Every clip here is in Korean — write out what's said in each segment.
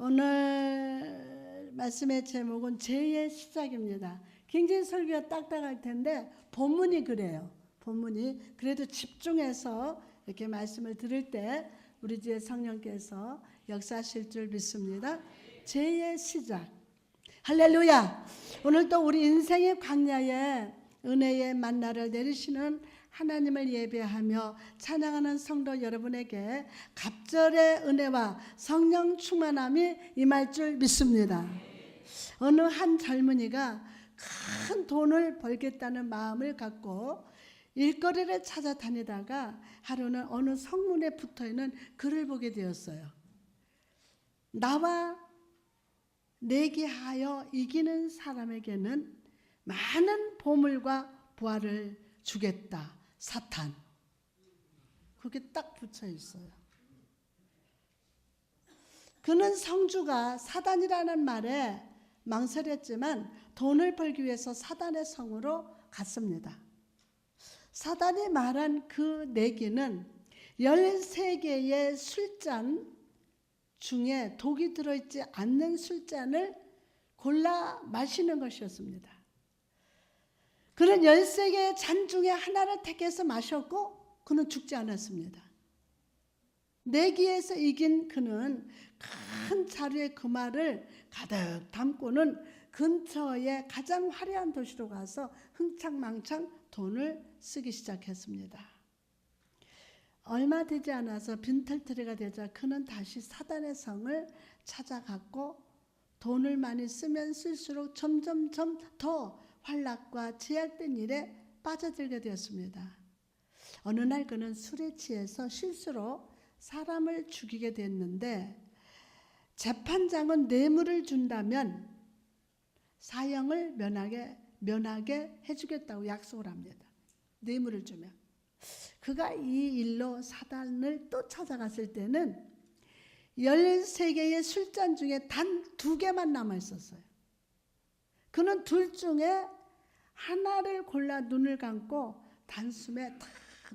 오늘 말씀의 제목은 죄의 시작입니다. 굉장히 설교가 딱딱할 텐데 본문이 그래요. 본문이 그래도 집중해서 이렇게 말씀을 들을 때 우리 주의 성령께서 역사하실 줄 믿습니다. 죄의 시작. 할렐루야. 오늘 또 우리 인생의 광야에 은혜의 만나를 내리시는 하나님을 예배하며 찬양하는 성도 여러분에게 갑절의 은혜와 성령 충만함이 임할 줄 믿습니다. 어느 한 젊은이가 큰 돈을 벌겠다는 마음을 갖고 일거리를 찾아다니다가 하루는 어느 성문에 붙어있는 글을 보게 되었어요. 나와 내기하여 이기는 사람에게는 많은 보물과 부활을 주겠다. 사탄. 그게 딱 붙여 있어요. 그는 성주가 사단이라는 말에 망설였지만 돈을 벌기 위해서 사단의 성으로 갔습니다. 사단이 말한 그 내기는 13개의 술잔 중에 독이 들어있지 않는 술잔을 골라 마시는 것이었습니다. 그는 13개의 잔 중에 하나를 택해서 마셨고 그는 죽지 않았습니다. 내기에서 이긴 그는 큰 자루의 금화를 가득 담고는 근처의 가장 화려한 도시로 가서 흥청망청 돈을 쓰기 시작했습니다. 얼마 되지 않아서 빈털터리가 되자 그는 다시 사단의 성을 찾아갔고 돈을 많이 쓰면 쓸수록 점점점 더 환락과 제약된 일에 빠져들게 되었습니다. 어느 날 그는 술에 취해서 실수로 사람을 죽이게 됐는데 재판장은 뇌물을 준다면 사형을 면하게 해주겠다고 약속을 합니다. 뇌물을 주면. 그가 이 일로 사단을 또 찾아갔을 때는 13개의 술잔 중에 단 2개만 남아 있었어요. 그는 둘 중에 하나를 골라 눈을 감고 단숨에 탁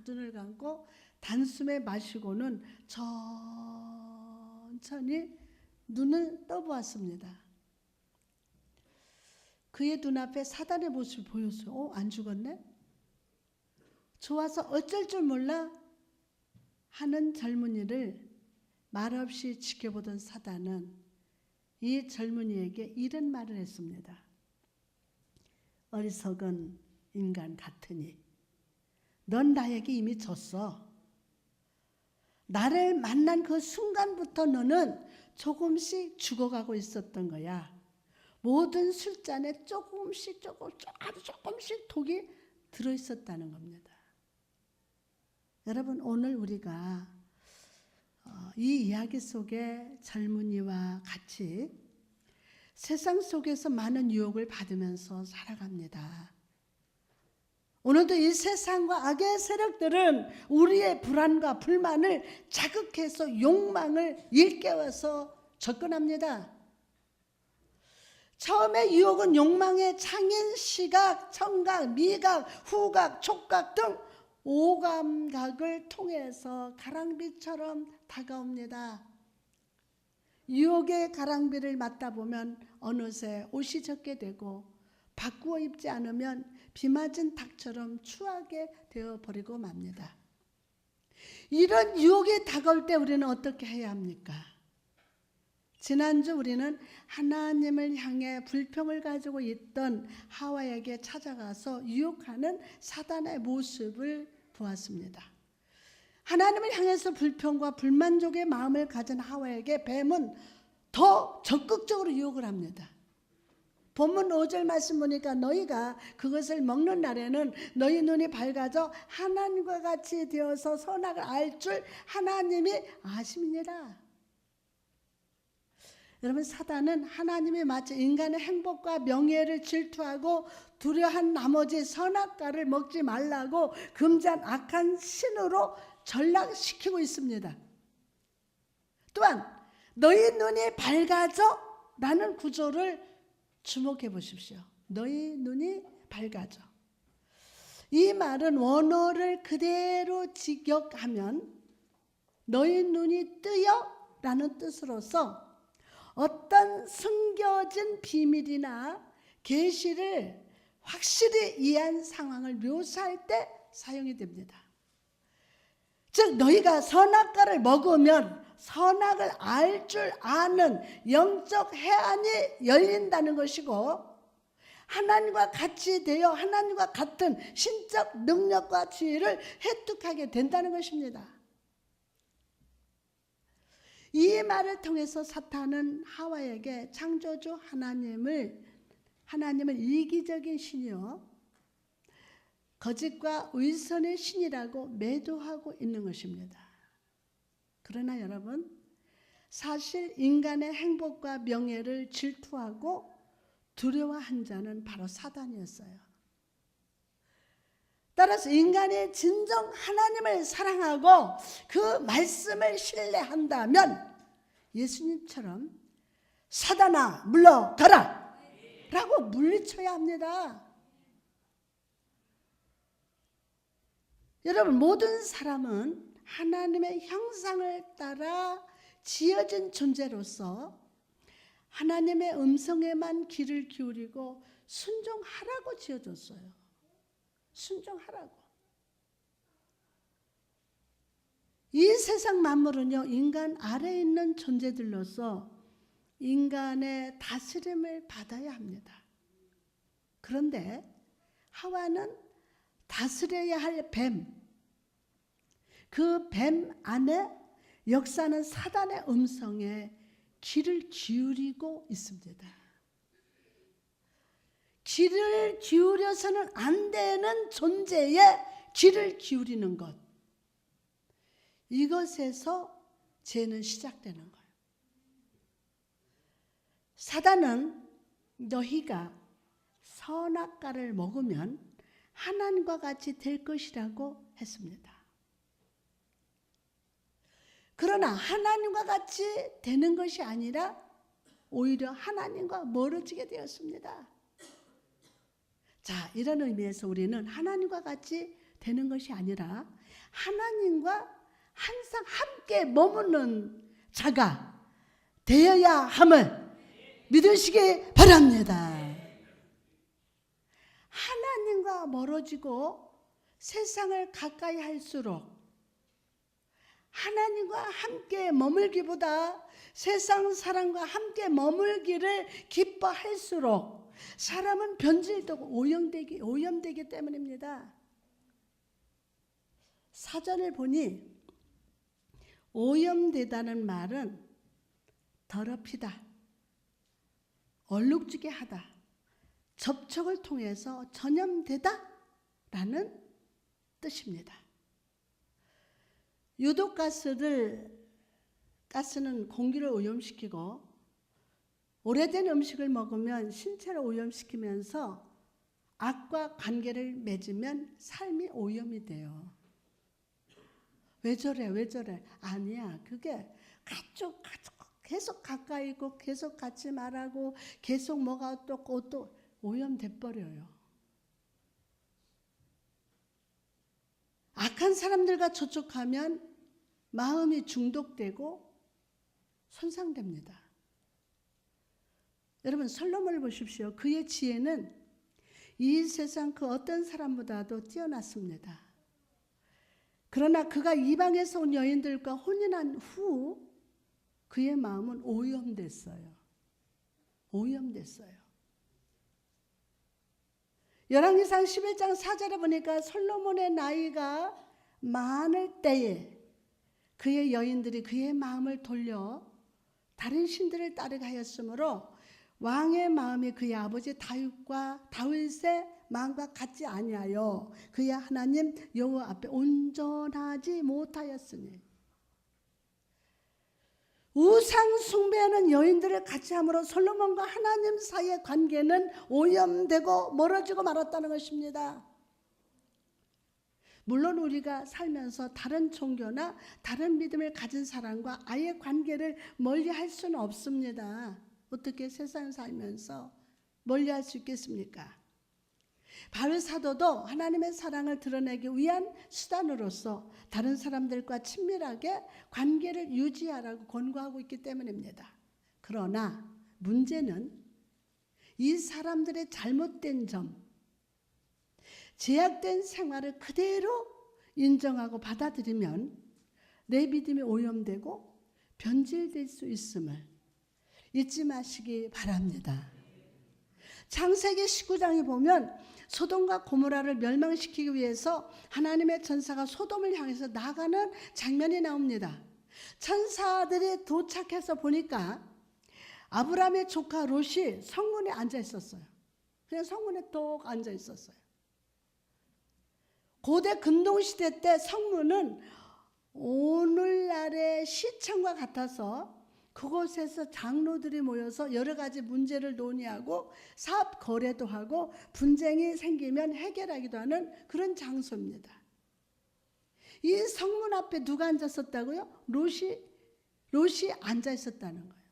눈을 감고 단숨에 마시고는 천천히 눈을 떠보았습니다. 그의 눈앞에 사단의 모습이 보였어요. 안 죽었네? 좋아서 어쩔 줄 몰라 하는 젊은이를 말없이 지켜보던 사단은 이 젊은이에게 이런 말을 했습니다. 어리석은 인간 같으니 넌 나에게 이미 졌어. 나를 만난 그 순간부터 너는 조금씩 죽어가고 있었던 거야. 모든 술잔에 아주 조금씩 독이 들어있었다는 겁니다. 여러분, 오늘 우리가 이 이야기 속의 젊은이와 같이 세상 속에서 많은 유혹을 받으면서 살아갑니다. 오늘도 이 세상과 악의 세력들은 우리의 불안과 불만을 자극해서 욕망을 일깨워서 접근합니다. 처음에 유혹은 욕망의 창인, 시각, 청각, 미각, 후각, 촉각 등 오감각을 통해서 가랑비처럼 다가옵니다. 유혹의 가랑비를 맞다 보면 어느새 옷이 젖게 되고 바꾸어 입지 않으면 비 맞은 닭처럼 추하게 되어버리고 맙니다. 이런 유혹이 다가올 때 우리는 어떻게 해야 합니까? 지난주 우리는 하나님을 향해 불평을 가지고 있던 하와에게 찾아가서 유혹하는 사단의 모습을 보았습니다. 하나님을 향해서 불평과 불만족의 마음을 가진 하와에게 뱀은 더 적극적으로 유혹을 합니다. 본문 5절 말씀 보니까 너희가 그것을 먹는 날에는 너희 눈이 밝아져 하나님과 같이 되어서 선악을 알 줄 하나님이 아심이니라. 여러분, 사단은 하나님이 마치 인간의 행복과 명예를 질투하고 두려워한 나머지 선악과를 먹지 말라고 금지한 악한 신으로 전락시키고 있습니다. 또한 너희 눈이 밝아져 라는 구조를 주목해 보십시오. 너희 눈이 밝아져. 이 말은 원어를 그대로 직역하면 너희 눈이 뜨여 라는 뜻으로서 어떤 숨겨진 비밀이나 계시를 확실히 이해한 상황을 묘사할 때 사용이 됩니다. 즉 너희가 선악과를 먹으면 선악을 알 줄 아는 영적 해안이 열린다는 것이고, 하나님과 같이 되어 하나님과 같은 신적 능력과 지혜를 획득하게 된다는 것입니다. 이 말을 통해서 사탄은 하와에게 창조주 하나님을 이기적인 신이요 거짓과 위선의 신이라고 매도하고 있는 것입니다. 그러나 여러분, 사실 인간의 행복과 명예를 질투하고 두려워한 자는 바로 사단이었어요. 따라서 인간이 진정 하나님을 사랑하고 그 말씀을 신뢰한다면 예수님처럼 사단아 물러가라 라고 물리쳐야 합니다. 여러분, 모든 사람은 하나님의 형상을 따라 지어진 존재로서 하나님의 음성에만 귀를 기울이고 순종하라고 지어졌어요. 순종하라고. 이 세상 만물은요, 인간 아래에 있는 존재들로서 인간의 다스림을 받아야 합니다. 그런데 하와는 다스려야 할 뱀, 그 뱀 안에 역사는 사단의 음성에 귀를 기울이고 있습니다. 귀를 기울여서는 안 되는 존재에 귀를 기울이는 것, 이것에서 죄는 시작되는 거예요. 사단은 너희가 선악과를 먹으면 하나님과 같이 될 것이라고 했습니다. 그러나 하나님과 같이 되는 것이 아니라 오히려 하나님과 멀어지게 되었습니다. 자, 이런 의미에서 우리는 하나님과 같이 되는 것이 아니라 하나님과 항상 함께 머무는 자가 되어야 함을 믿으시기 바랍니다. 하나님과 멀어지고 세상을 가까이 할수록 하나님과 함께 머물기보다 세상 사람과 함께 머물기를 기뻐할수록 사람은 변질되고 오염되기 때문입니다. 사전을 보니 오염되다는 말은 더럽히다, 얼룩지게 하다, 접촉을 통해서 전염되다 라는 뜻입니다. 유독가스는 공기를 오염시키고 오래된 음식을 먹으면 신체를 오염시키면서 악과 관계를 맺으면 삶이 오염이 돼요. 왜 저래? 아니야. 그게 계속 가까이 있고 계속 같이 말하고 계속 뭐가 또 오염돼 버려요. 악한 사람들과 접촉하면 마음이 중독되고 손상됩니다. 여러분, 솔로몬을 보십시오. 그의 지혜는 이 세상 그 어떤 사람보다도 뛰어났습니다. 그러나 그가 이방에서 온 여인들과 혼인한 후 그의 마음은 오염됐어요. 열왕기상 11장 4절에 보니까 솔로몬의 나이가 많을 때에 그의 여인들이 그의 마음을 돌려 다른 신들을 따르게 하였으므로 왕의 마음이 그의 아버지 다윗의 마음과 같지 아니하여 그의 하나님 여호와 앞에 온전하지 못하였으니, 우상 숭배하는 여인들을 같이 함으로 솔로몬과 하나님 사이의 관계는 오염되고 멀어지고 말았다는 것입니다. 물론 우리가 살면서 다른 종교나 다른 믿음을 가진 사람과 아예 관계를 멀리할 수는 없습니다. 어떻게 세상 살면서 멀리할 수 있겠습니까? 바울 사도도 하나님의 사랑을 드러내기 위한 수단으로서 다른 사람들과 친밀하게 관계를 유지하라고 권고하고 있기 때문입니다. 그러나 문제는 이 사람들의 잘못된 점, 제약된 생활을 그대로 인정하고 받아들이면 내 믿음이 오염되고 변질될 수 있음을 잊지 마시기 바랍니다. 창세기 19장에 보면 소돔과 고모라를 멸망시키기 위해서 하나님의 천사가 소돔을 향해서 나가는 장면이 나옵니다. 천사들이 도착해서 보니까 아브라함의 조카 롯이 성문에 앉아 있었어요. 그냥 성문에 똑 앉아 있었어요. 고대 근동시대 때 성문은 오늘날의 시청과 같아서 그곳에서 장로들이 모여서 여러 가지 문제를 논의하고 사업 거래도 하고 분쟁이 생기면 해결하기도 하는 그런 장소입니다. 이 성문 앞에 누가 앉았었다고요? 롯이 앉아 있었다는 거예요.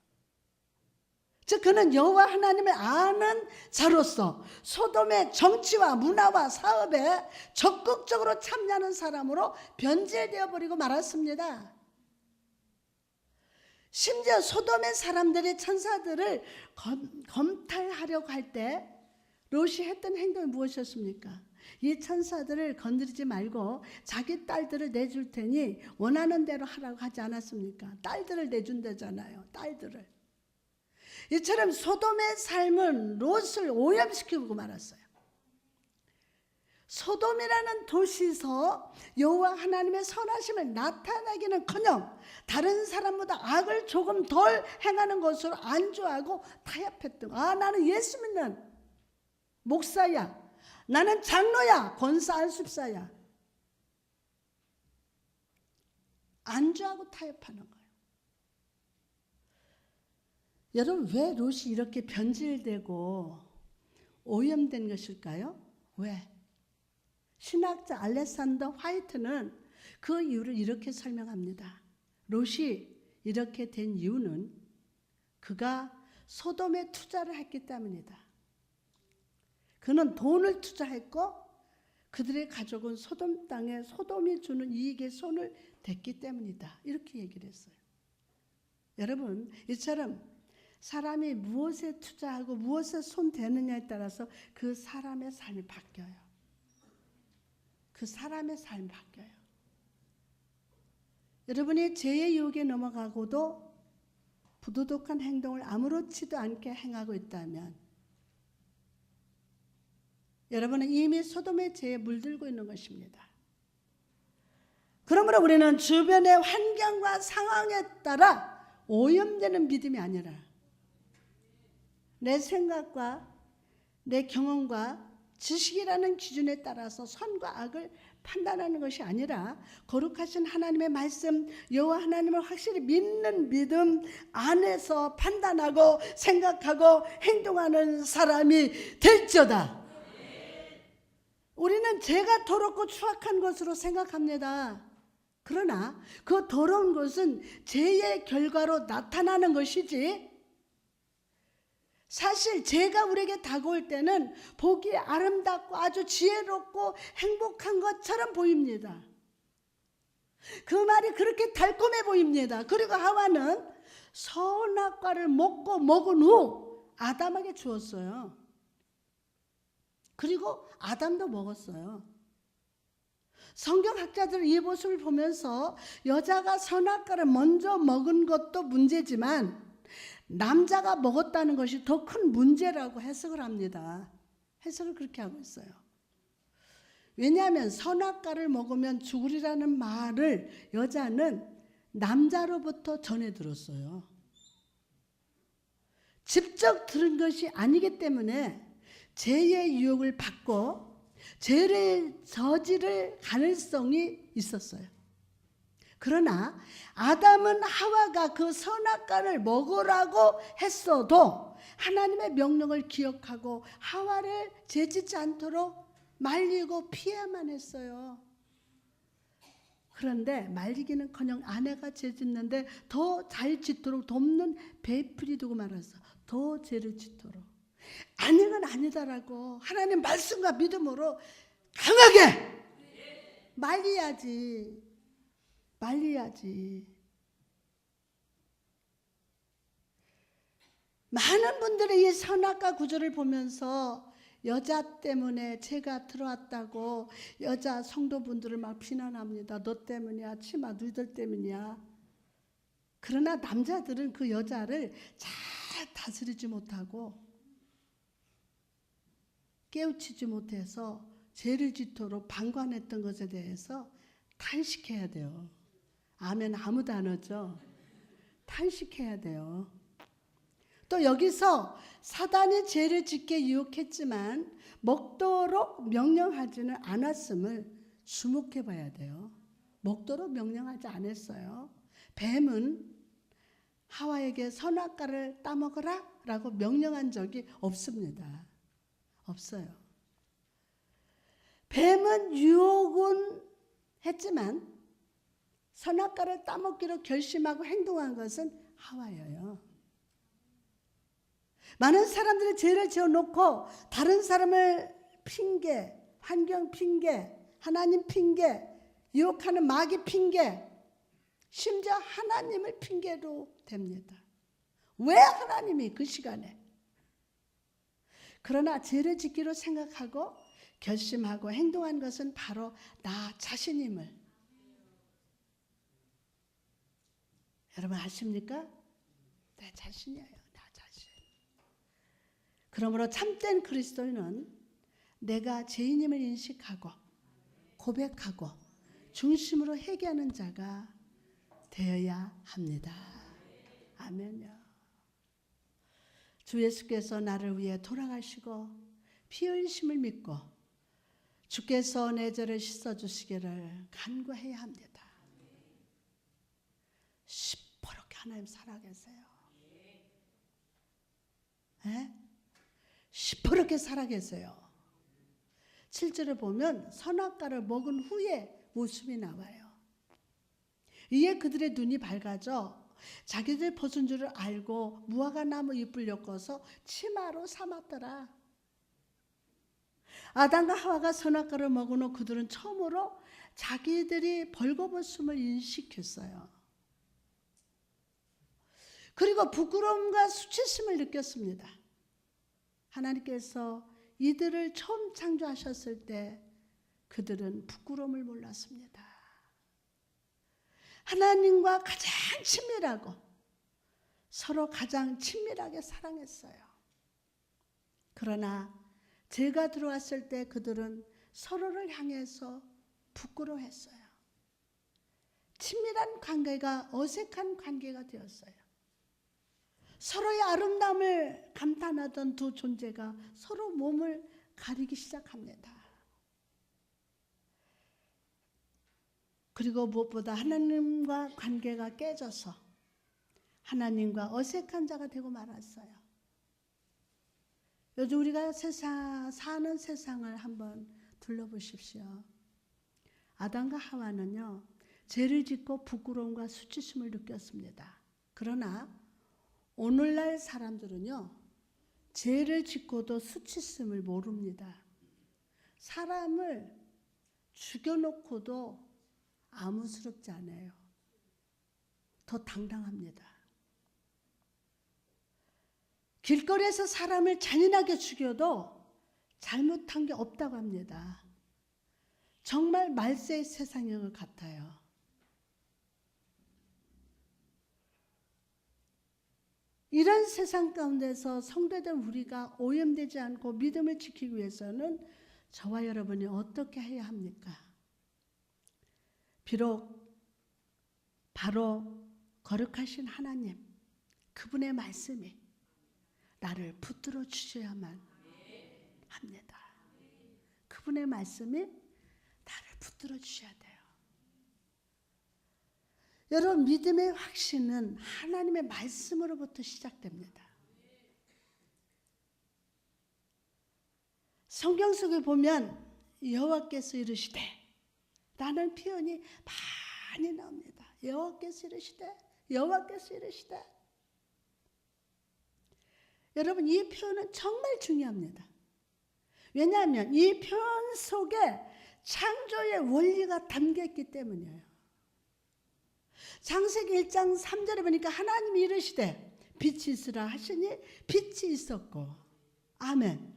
즉 그는 여호와 하나님을 아는 자로서 소돔의 정치와 문화와 사업에 적극적으로 참여하는 사람으로 변질되어 버리고 말았습니다. 심지어 소돔의 사람들이 천사들을 검탈하려고 할 때 롯이 했던 행동이 무엇이었습니까? 이 천사들을 건드리지 말고 자기 딸들을 내줄 테니 원하는 대로 하라고 하지 않았습니까? 딸들을 내준다잖아요. 딸들을. 이처럼 소돔의 삶은 롯을 오염시키고 말았어요. 소돔이라는 도시에서 여호와 하나님의 선하심을 나타내기는커녕 다른 사람보다 악을 조금 덜 행하는 것으로 안주하고 타협했던 거예요. 나는 예수 믿는 목사야, 나는 장로야, 권사 안습사야. 안주하고 타협하는 거예요. 여러분, 왜 롯이 이렇게 변질되고 오염된 것일까요? 왜? 신학자 알렉산더 화이트는 그 이유를 이렇게 설명합니다. 롯이 이렇게 된 이유는 그가 소돔에 투자를 했기 때문이다. 그는 돈을 투자했고 그들의 가족은 소돔 땅에 소돔이 주는 이익에 손을 댔기 때문이다. 이렇게 얘기를 했어요. 여러분, 이처럼 사람이 무엇에 투자하고 무엇에 손 대느냐에 따라서 그 사람의 삶이 바뀌어요. 그 사람의 삶이 바뀌어요. 여러분이 죄의 유혹에 넘어가고도 부도덕한 행동을 아무렇지도 않게 행하고 있다면 여러분은 이미 소돔의 죄에 물들고 있는 것입니다. 그러므로 우리는 주변의 환경과 상황에 따라 오염되는 믿음이 아니라 내 생각과 내 경험과 지식이라는 기준에 따라서 선과 악을 판단하는 것이 아니라 거룩하신 하나님의 말씀, 여호와 하나님을 확실히 믿는 믿음 안에서 판단하고 생각하고 행동하는 사람이 될지어다. 우리는 죄가 더럽고 추악한 것으로 생각합니다. 그러나 그 더러운 것은 죄의 결과로 나타나는 것이지 사실 죄가 우리에게 다가올 때는 보기 아름답고 아주 지혜롭고 행복한 것처럼 보입니다. 그 말이 그렇게 달콤해 보입니다. 그리고 하와는 선악과를 먹은 후 아담에게 주었어요. 그리고 아담도 먹었어요. 성경학자들은 이 모습을 보면서 여자가 선악과를 먼저 먹은 것도 문제지만 남자가 먹었다는 것이 더 큰 문제라고 해석을 합니다. 해석을 그렇게 하고 있어요. 왜냐하면 선악과를 먹으면 죽으리라는 말을 여자는 남자로부터 전해 들었어요. 직접 들은 것이 아니기 때문에 죄의 유혹을 받고 죄를 저지를 가능성이 있었어요. 그러나 아담은 하와가 그 선악과를 먹으라고 했어도 하나님의 명령을 기억하고 하와를 죄짓지 않도록 말리고 피해야만 했어요. 그런데 말리기는커녕 아내가 죄짓는데 더 잘 짓도록 돕는 베풀이 두고 말았어. 더 죄를 짓도록. 아내는 아니다라고 하나님 말씀과 믿음으로 강하게 말려야지. 많은 분들이 이 선악과 구조를 보면서 여자 때문에 죄가 들어왔다고 여자 성도분들을 막 비난합니다. 너 때문이야. 치마 너희들 때문이야. 그러나 남자들은 그 여자를 잘 다스리지 못하고 깨우치지 못해서 죄를 짓도록 방관했던 것에 대해서 탄식해야 돼요. 아멘 아무도 안 하죠. 탄식해야 돼요. 또 여기서 사단이 죄를 짓게 유혹했지만 먹도록 명령하지는 않았음을 주목해 봐야 돼요. 먹도록 명령하지 않았어요. 뱀은 하와에게 선악과를 따먹으라 라고 명령한 적이 없습니다. 없어요. 뱀은 유혹은 했지만 선악과를 따먹기로 결심하고 행동한 것은 하와예요. 많은 사람들이 죄를 지어놓고 다른 사람을 핑계, 환경 핑계, 하나님 핑계, 유혹하는 마귀 핑계, 심지어 하나님을 핑계로 댑니다. 왜 하나님이 그 시간에? 그러나 죄를 짓기로 생각하고 결심하고 행동한 것은 바로 나 자신임을 여러분 아십니까? 내 자신이에요. 나 자신. 그러므로 참된 그리스도인은 내가 죄인임을 인식하고 고백하고 중심으로 회개하는 자가 되어야 합니다. 아멘요. 주 예수께서 나를 위해 돌아가시고 피 흘리심을 믿고 주께서 내 죄를 씻어주시기를 간구해야 합니다. 시퍼렇게 하나님 살아계세요. 시퍼렇게 살아계세요. 7절을 보면 선악과를 먹은 후에 모습이 나와요. 이에 그들의 눈이 밝아져 자기들 벗은 줄을 알고 무화과 나무 잎을 엮어서 치마로 삼았더라. 아담과 하와가 선악과를 먹은 후 그들은 처음으로 자기들이 벌거벗음을 인식했어요. 그리고 부끄러움과 수치심을 느꼈습니다. 하나님께서 이들을 처음 창조하셨을 때 그들은 부끄러움을 몰랐습니다. 하나님과 가장 친밀하고 서로 가장 친밀하게 사랑했어요. 그러나 죄가 들어왔을 때 그들은 서로를 향해서 부끄러워했어요. 친밀한 관계가 어색한 관계가 되었어요. 서로의 아름다움을 감탄하던 두 존재가 서로 몸을 가리기 시작합니다. 그리고 무엇보다 하나님과 관계가 깨져서 하나님과 어색한 자가 되고 말았어요. 요즘 우리가 사는 세상을 한번 둘러보십시오. 아담과 하와는요, 죄를 짓고 부끄러움과 수치심을 느꼈습니다. 그러나 오늘날 사람들은요, 죄를 짓고도 수치심을 모릅니다. 사람을 죽여놓고도 아무스럽지 않아요. 더 당당합니다. 길거리에서 사람을 잔인하게 죽여도 잘못한 게 없다고 합니다. 정말 말세의 세상인 것 같아요. 이런 세상 가운데서 성도된 우리가 오염되지 않고 믿음을 지키기 위해서는 저와 여러분이 어떻게 해야 합니까? 비록 바로 거룩하신 하나님, 그분의 말씀이 나를 붙들어 주셔야만 합니다. 그분의 말씀이 나를 붙들어 주셔야 돼요. 여러분, 믿음의 확신은 하나님의 말씀으로부터 시작됩니다. 성경 속에 보면 여호와께서 이르시되 라는 표현이 많이 나옵니다. 여호와께서 이르시되, 여호와께서 이르시되. 여러분, 이 표현은 정말 중요합니다. 왜냐하면 이 표현 속에 창조의 원리가 담겨있기 때문이에요. 창세기 1장 3절에 보니까 하나님이 이르시되 빛이 있으라 하시니 빛이 있었고. 아멘.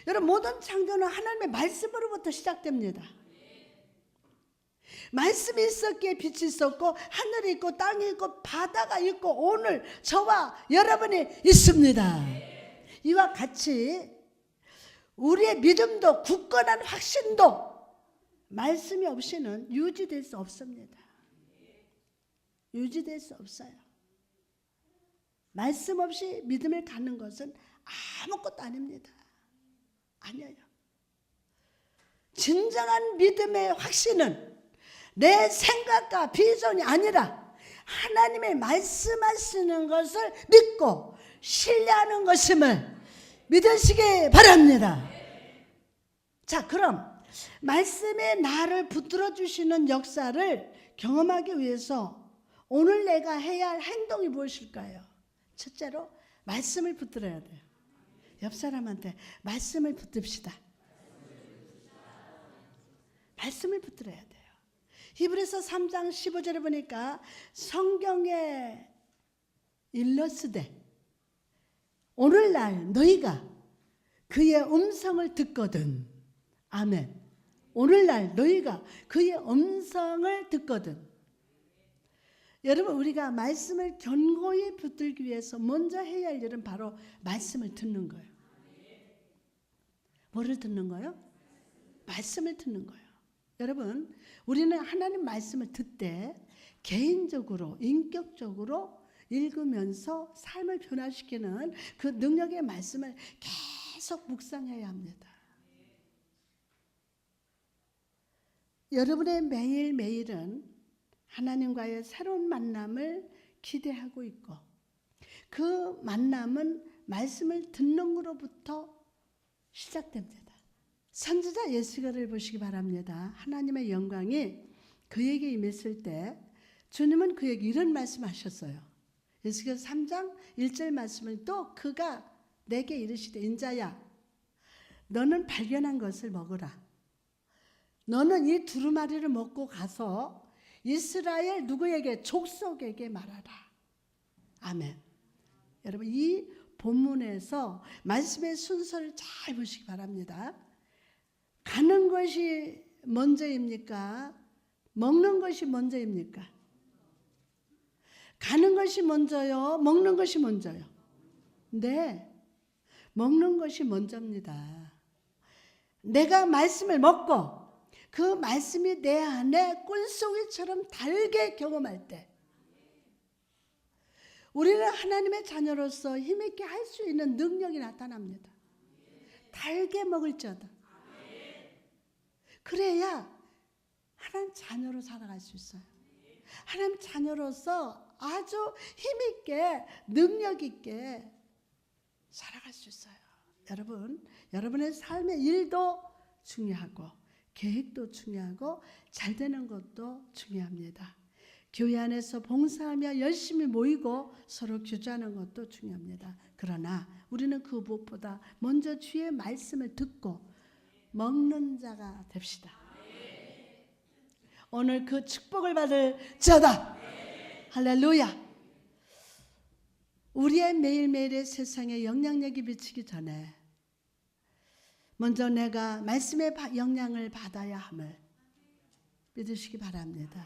여러분, 모든 창조는 하나님의 말씀으로부터 시작됩니다. 말씀이 있었기에 빛이 있었고, 하늘이 있고 땅이 있고 바다가 있고 오늘 저와 여러분이 있습니다. 이와 같이 우리의 믿음도 굳건한 확신도 말씀이 없이는 유지될 수 없습니다. 유지될 수 없어요. 말씀 없이 믿음을 갖는 것은 아무것도 아닙니다. 아니에요. 진정한 믿음의 확신은 내 생각과 비전이 아니라 하나님의 말씀하시는 것을 믿고 신뢰하는 것임을 믿으시기 바랍니다. 자, 그럼 말씀의 나를 붙들어 주시는 역사를 경험하기 위해서 오늘 내가 해야 할 행동이 무엇일까요? 첫째로 말씀을 붙들어야 돼요. 옆 사람한테 말씀을 붙듭시다. 말씀을 붙들어야 돼요. 히브리서 3장 15절에 보니까 성경에 일러스되 오늘날 너희가 그의 음성을 듣거든. 아멘. 오늘날 너희가 그의 음성을 듣거든. 여러분, 우리가 말씀을 견고히 붙들기 위해서 먼저 해야 할 일은 바로 말씀을 듣는 거예요. 뭐를 듣는 거예요? 말씀을 듣는 거예요. 여러분, 우리는 하나님 말씀을 듣되 개인적으로 인격적으로 읽으면서 삶을 변화시키는 그 능력의 말씀을 계속 묵상해야 합니다. 여러분의 매일매일은 하나님과의 새로운 만남을 기대하고 있고, 그 만남은 말씀을 듣는 것으로부터 시작됩니다. 선지자 예수가를 보시기 바랍니다. 하나님의 영광이 그에게 임했을 때 주님은 그에게 이런 말씀하셨어요. 예수께서 3장 1절 말씀을 또 그가 내게 이르시되 인자야 너는 발견한 것을 먹으라. 너는 이 두루마리를 먹고 가서 이스라엘 누구에게? 족속에게 말하라. 아멘. 여러분, 이 본문에서 말씀의 순서를 잘 보시기 바랍니다. 가는 것이 먼저입니까? 먹는 것이 먼저입니까? 가는 것이 먼저요? 먹는 것이 먼저요? 네, 먹는 것이 먼저입니다. 내가 말씀을 먹고 그 말씀이 내 안에 꿀송이처럼 달게 경험할 때 우리는 하나님의 자녀로서 힘있게 할 수 있는 능력이 나타납니다. 달게 먹을지어다. 그래야 하나님 자녀로 살아갈 수 있어요. 하나님 자녀로서 아주 힘있게 능력있게 살아갈 수 있어요. 여러분, 여러분의 삶의 일도 중요하고 계획도 중요하고 잘 되는 것도 중요합니다. 교회 안에서 봉사하며 열심히 모이고 서로 교제하는 것도 중요합니다. 그러나 우리는 그 무엇보다 먼저 주의 말씀을 듣고 먹는 자가 됩시다. 오늘 그 축복을 받을 자다. 할렐루야. 우리의 매일매일의 세상에 영향력이 미치기 전에 먼저 내가 말씀의 영향을 받아야 함을 믿으시기 바랍니다.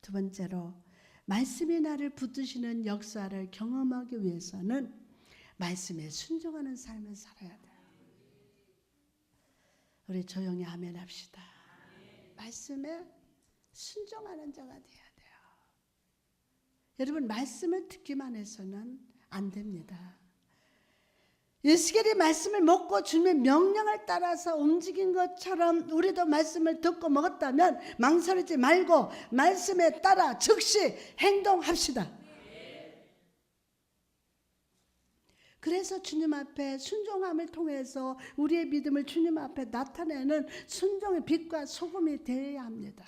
두 번째로 말씀이 나를 붙드시는 역사를 경험하기 위해서는 말씀에 순종하는 삶을 살아야 돼요. 우리 조용히 아멘 합시다. 말씀에 순종하는 자가 돼야 돼요. 여러분, 말씀을 듣기만 해서는 안 됩니다. 예수께서 말씀을 먹고 주님의 명령을 따라서 움직인 것처럼 우리도 말씀을 듣고 먹었다면 망설이지 말고 말씀에 따라 즉시 행동합시다. 그래서 주님 앞에 순종함을 통해서 우리의 믿음을 주님 앞에 나타내는 순종의 빛과 소금이 되어야 합니다.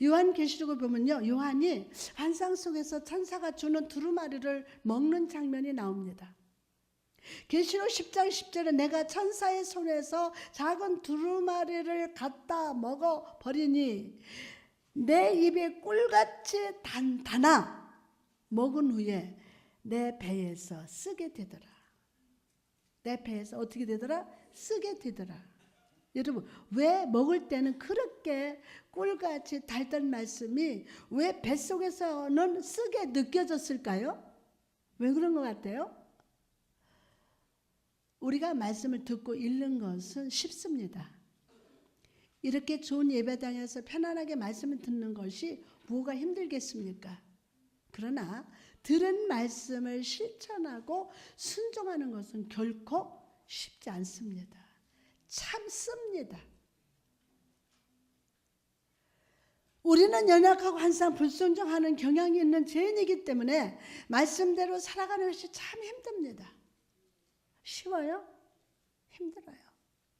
요한계시록을 보면요, 요한이 환상 속에서 천사가 주는 두루마리를 먹는 장면이 나옵니다. 계시록 10장 10절에 내가 천사의 손에서 작은 두루마리를 갖다 먹어버리니 내 입에 꿀같이 단단하 먹은 후에 내 배에서 쓰게 되더라. 내 배에서 어떻게 되더라? 쓰게 되더라. 여러분, 왜 먹을 때는 그렇게 꿀같이 달던 말씀이 왜 뱃속에서는 쓰게 느껴졌을까요? 왜 그런 것 같아요? 우리가 말씀을 듣고 읽는 것은 쉽습니다. 이렇게 좋은 예배당에서 편안하게 말씀을 듣는 것이 뭐가 힘들겠습니까? 그러나 들은 말씀을 실천하고 순종하는 것은 결코 쉽지 않습니다. 참습니다. 우리는 연약하고 항상 불순종하는 경향이 있는 죄인이기 때문에 말씀대로 살아가는 것이 참 힘듭니다. 쉬워요? 힘들어요.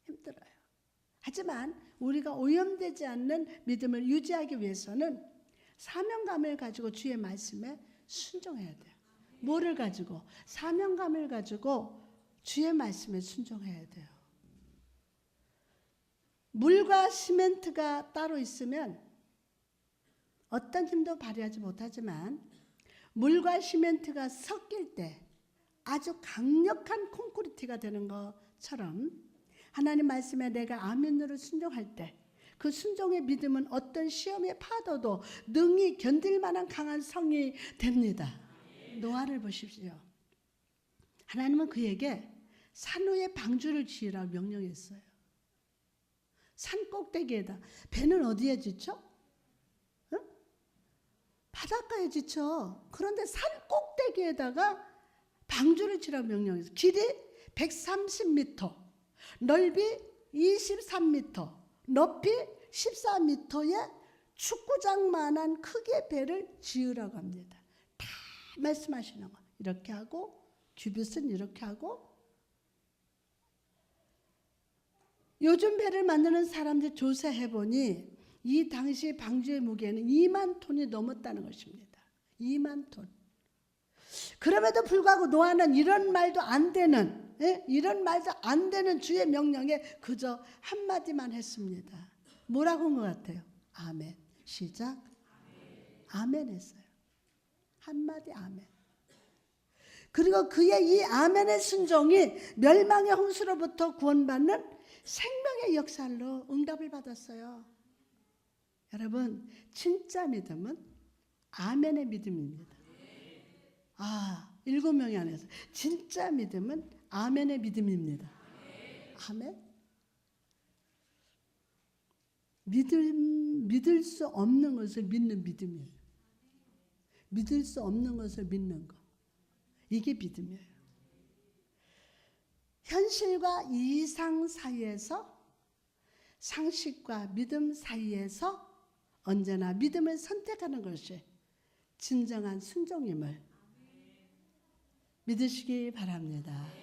힘들어요. 하지만 우리가 오염되지 않는 믿음을 유지하기 위해서는 사명감을 가지고 주의 말씀에 순종해야 돼요. 뭐를 가지고? 사명감을 가지고 주의 말씀에 순종해야 돼요. 물과 시멘트가 따로 있으면 어떤 힘도 발휘하지 못하지만 물과 시멘트가 섞일 때 아주 강력한 콘크리트가 되는 것처럼 하나님 말씀에 내가 아멘으로 순종할 때 그 순종의 믿음은 어떤 시험의 파도도 능히 견딜 만한 강한 성이 됩니다. 노아를 보십시오. 하나님은 그에게 산 위에 방주를 지으라고 명령했어요. 산 꼭대기에다. 배는 어디에 지쳐? 응? 바닷가에 지쳐. 그런데 산 꼭대기에다가 방주를 지으라고 명령했어요. 길이 130m, 넓이 23m, 높이 14m의 축구장만한 크기의 배를 지으라고 합니다. 다 말씀하시는 거. 이렇게 하고 규빗은 이렇게 하고. 요즘 배를 만드는 사람들 조사해보니 이 당시 방주의 무게는 2만 톤이 넘었다는 것입니다. 2만 톤. 그럼에도 불구하고 노아는 이런 말도 안 되는 주의 명령에 그저 한마디만 했습니다. 뭐라고 한 것 같아요? 아멘. 시작. 아멘 했어요. 한마디 아멘. 그리고 그의 이 아멘의 순종이 멸망의 홍수로부터 구원받는 생명의 역사로 응답을 받았어요. 여러분, 진짜 믿음은 아멘의 믿음입니다. 7명이 안에서 진짜 믿음은 아멘의 믿음입니다. 아멘. 믿을 수 없는 것을 믿는 믿음이에요. 믿을 수 없는 것을 믿는 것. 이게 믿음이에요. 현실과 이상 사이에서, 상식과 믿음 사이에서 언제나 믿음을 선택하는 것이 진정한 순종임을 믿으시기 바랍니다.